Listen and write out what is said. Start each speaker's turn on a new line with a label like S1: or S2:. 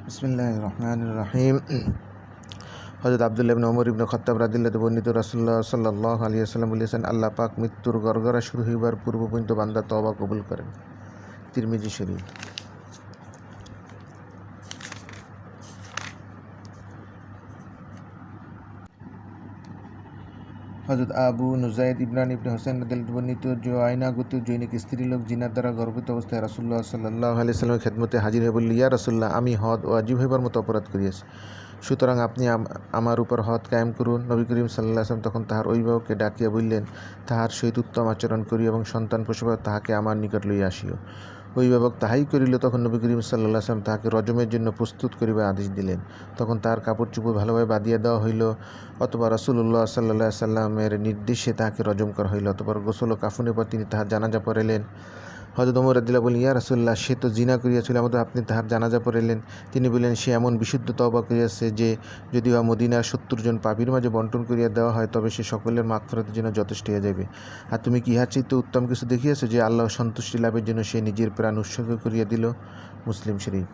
S1: বিসমিল্লাহির রহমানির রহিম। হযরত আব্দুল্লাহ ইবনে ওমর ইবনে খাত্তাব রাদিয়াল্লাহু বর্ণিত রাসূলুল্লাহ সাল্লাল্লাহু আলাইহি ওয়াসাল্লাম বলেছেন, আল্লাহ পাক মৃত্যুর গড়গড়া শুরু হইবার পূর্ব পর্যন্ত বান্দার তওবা কবুল করেন। তিরমিজি শরীফ। হযরত আবু নুজাইদ ইমরান ইবনে হোসেন রাদিয়াল্লাহু বর্ণিত জুয়াইনা গোত্রের জৈনিক স্ত্রীলোক জিনার দ্বারা গর্ভবতী অবস্থায় রাসূলুল্লাহ সাল্লাল্লাহু আলাইহি ওয়াসাল্লামের খেদমতে হাজির হয়ে বলল, ইয়া রাসূলুল্লাহ, আমি হদ ওয়াজিব হইবার মতো অপরাধ করিয়াছি, সুতরাং আপনি আমার উপর হদ কায়েম করুন। নবী করিম সাল্লাল্লাহু আলাইহি ওয়াসাল্লাম তখন তাহার অভিভাবককে ডাকিয়া বললেন, তাহার সহিত উত্তম আচরণ করিও এবং সন্তান প্রসবে তাহাকে আমার নিকট লইয়া আসিও। অভিভাবক তাহাই করিল। তখন নবী করিম সাল্লাল্লাহু আলাইহি ওয়াসাল্লাম তাহাকে রজমের জন্য প্রস্তুত করিবার আদেশ দিলেন। তখন তাহার কাপড় চোপড় ভালোভাবে বাঁধিয়া দেওয়া হইল, অথবা রাসূলুল্লাহ সাল্লাল্লাহু আলাইহি ওয়াসাল্লামের নির্দেশে তাহাকে রজম করা হইল। অতঃপর গোসল ও কাফনের পর তিনি তাহার জানাজা পড়াইলেন। হযরত ওমর রাদিয়াল্লাহু বলেন, ইয়া রাসূলুল্লাহ, সে তো জিনা করিয়াছিল, আমাদের আপনি তাহার জানাজা পড়াইলেন। তিনি বললেন, সে এমন বিশুদ্ধ তওবা করিয়াছে যে যদি বা মদিনার ৭০ জন পাপীর মাঝে বন্টন করিয়া দেওয়া হয়, তবে সে সকলের মাগফিরাতের জন্য যথেষ্ট হইয়া যাইবে। আর তুমি কি ইহার চাইতে উত্তম কিছু দেখিয়াছ যে আল্লাহর সন্তুষ্টি লাভের জন্য সে নিজের প্রাণ উৎসর্গ করিয়া দিল? মুসলিম শরীফ।